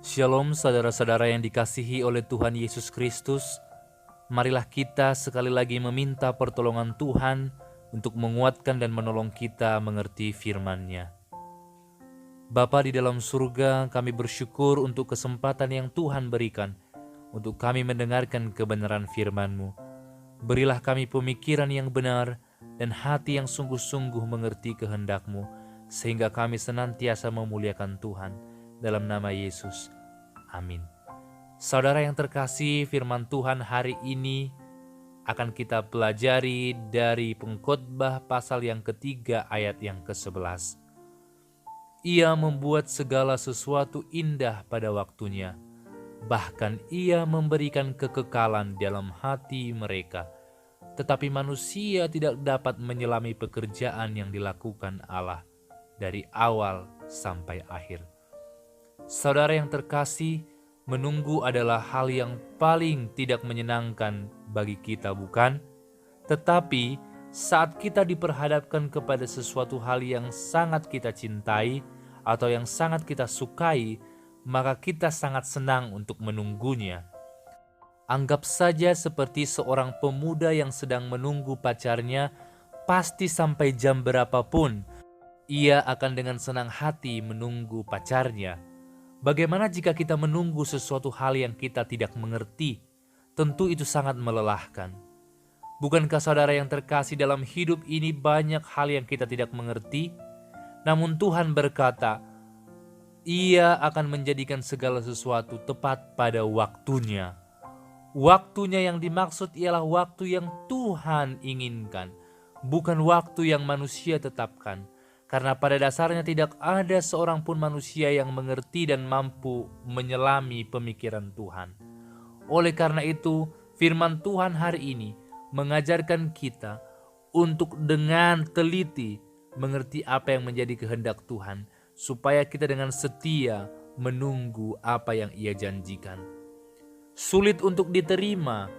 Shalom saudara-saudara yang dikasihi oleh Tuhan Yesus Kristus. Marilah kita sekali lagi meminta pertolongan Tuhan untuk menguatkan dan menolong kita mengerti firman-Nya. Bapa di dalam surga, kami bersyukur untuk kesempatan yang Tuhan berikan untuk kami mendengarkan kebenaran firman-Mu. Berilah kami pemikiran yang benar dan hati yang sungguh-sungguh mengerti kehendak-Mu, sehingga kami senantiasa memuliakan Tuhan. Dalam nama Yesus, amin. Saudara yang terkasih, firman Tuhan hari ini akan kita pelajari dari Pengkhotbah pasal yang ketiga ayat yang ke-11. Ia membuat segala sesuatu indah pada waktunya, bahkan ia memberikan kekekalan dalam hati mereka. Tetapi manusia tidak dapat menyelami pekerjaan yang dilakukan Allah dari awal sampai akhir. Saudara yang terkasih, menunggu adalah hal yang paling tidak menyenangkan bagi kita, bukan? Tetapi saat kita diperhadapkan kepada sesuatu hal yang sangat kita cintai atau yang sangat kita sukai, maka kita sangat senang untuk menunggunya. Anggap saja seperti seorang pemuda yang sedang menunggu pacarnya, pasti sampai jam berapapun, ia akan dengan senang hati menunggu pacarnya. Bagaimana jika kita menunggu sesuatu hal yang kita tidak mengerti? Tentu itu sangat melelahkan. Bukankah saudara yang terkasih, dalam hidup ini banyak hal yang kita tidak mengerti? Namun Tuhan berkata, Ia akan menjadikan segala sesuatu tepat pada waktunya. Waktunya yang dimaksud ialah waktu yang Tuhan inginkan, bukan waktu yang manusia tetapkan. Karena pada dasarnya tidak ada seorang pun manusia yang mengerti dan mampu menyelami pemikiran Tuhan. Oleh karena itu, firman Tuhan hari ini mengajarkan kita untuk dengan teliti mengerti apa yang menjadi kehendak Tuhan, supaya kita dengan setia menunggu apa yang Ia janjikan. Sulit untuk diterima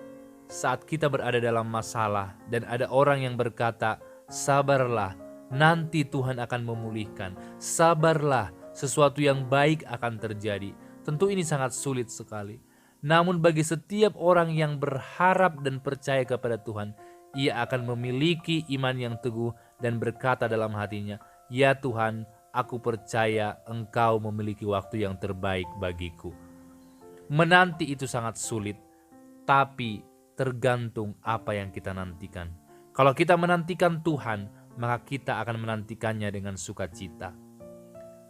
saat kita berada dalam masalah dan ada orang yang berkata, "Sabarlah, nanti Tuhan akan memulihkan. Sabarlah, sesuatu yang baik akan terjadi." Tentu ini sangat sulit sekali. Namun bagi setiap orang yang berharap dan percaya kepada Tuhan, ia akan memiliki iman yang teguh dan berkata dalam hatinya, "Ya Tuhan, aku percaya Engkau memiliki waktu yang terbaik bagiku." Menanti itu sangat sulit, tapi tergantung apa yang kita nantikan. Kalau kita menantikan Tuhan, maka kita akan menantikannya dengan sukacita.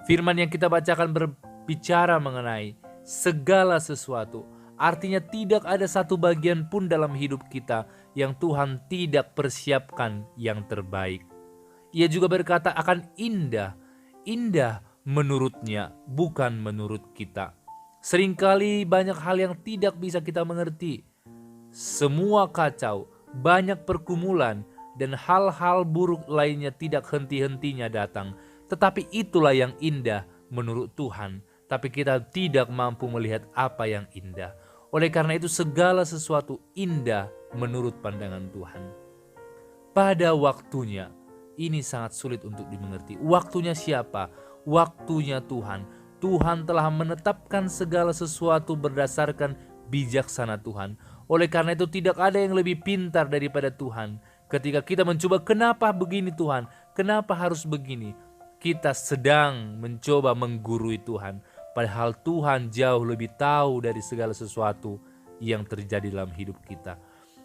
Firman yang kita bacakan berbicara mengenai segala sesuatu. Artinya tidak ada satu bagian pun dalam hidup kita yang Tuhan tidak persiapkan yang terbaik. Ia juga berkata akan indah. Indah menurutnya, bukan menurut kita. Seringkali banyak hal yang tidak bisa kita mengerti. Semua kacau, banyak pergumulan, dan hal-hal buruk lainnya tidak henti-hentinya datang. Tetapi itulah yang indah menurut Tuhan. Tapi kita tidak mampu melihat apa yang indah. Oleh karena itu segala sesuatu indah menurut pandangan Tuhan. Pada waktunya, ini sangat sulit untuk dimengerti. Waktunya siapa? Waktunya Tuhan. Tuhan telah menetapkan segala sesuatu berdasarkan bijaksana Tuhan. Oleh karena itu tidak ada yang lebih pintar daripada Tuhan. Ketika kita mencoba, kenapa begini Tuhan? Kenapa harus begini? Kita sedang mencoba menggurui Tuhan. Padahal Tuhan jauh lebih tahu dari segala sesuatu yang terjadi dalam hidup kita.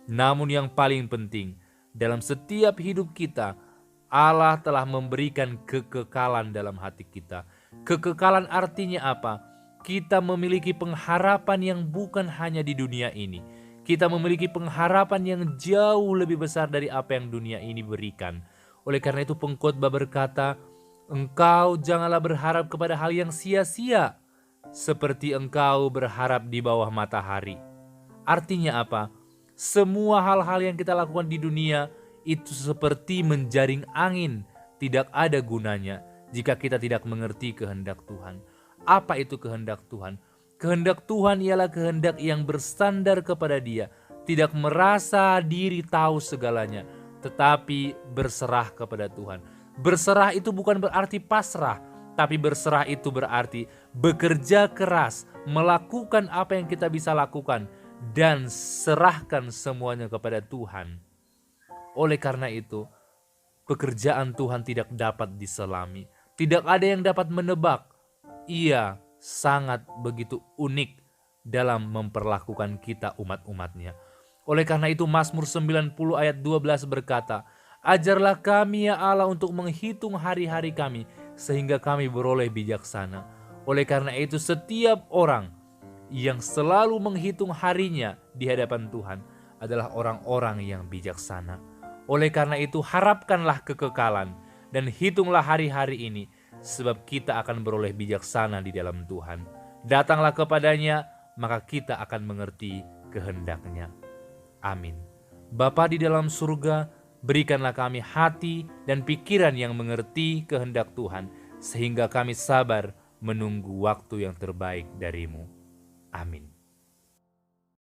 Namun yang paling penting, dalam setiap hidup kita, Allah telah memberikan kekekalan dalam hati kita. Kekekalan artinya apa? Kita memiliki pengharapan yang bukan hanya di dunia ini. Kita memiliki pengharapan yang jauh lebih besar dari apa yang dunia ini berikan. Oleh karena itu pengkhotbah berkata, "Engkau janganlah berharap kepada hal yang sia-sia, seperti engkau berharap di bawah matahari." Artinya apa? Semua hal-hal yang kita lakukan di dunia itu seperti menjaring angin, tidak ada gunanya jika kita tidak mengerti kehendak Tuhan. Apa itu kehendak Tuhan? Kehendak Tuhan ialah kehendak yang bersandar kepada Dia, tidak merasa diri tahu segalanya, tetapi berserah kepada Tuhan. Berserah itu bukan berarti pasrah, tapi berserah itu berarti bekerja keras, melakukan apa yang kita bisa lakukan, dan serahkan semuanya kepada Tuhan. Oleh karena itu, pekerjaan Tuhan tidak dapat diselami. Tidak ada yang dapat menebak. Ia sangat begitu unik dalam memperlakukan kita umat-umatnya. Oleh karena itu Mazmur 90 ayat 12 berkata, "Ajarlah kami ya Allah untuk menghitung hari-hari kami, sehingga kami beroleh bijaksana." Oleh karena itu setiap orang yang selalu menghitung harinya di hadapan Tuhan adalah orang-orang yang bijaksana. Oleh karena itu harapkanlah kekekalan dan hitunglah hari-hari ini, sebab kita akan beroleh bijaksana di dalam Tuhan. Datanglah kepadanya, maka kita akan mengerti kehendaknya. Amin. Bapa di dalam surga, berikanlah kami hati dan pikiran yang mengerti kehendak Tuhan, sehingga kami sabar menunggu waktu yang terbaik darimu. Amin.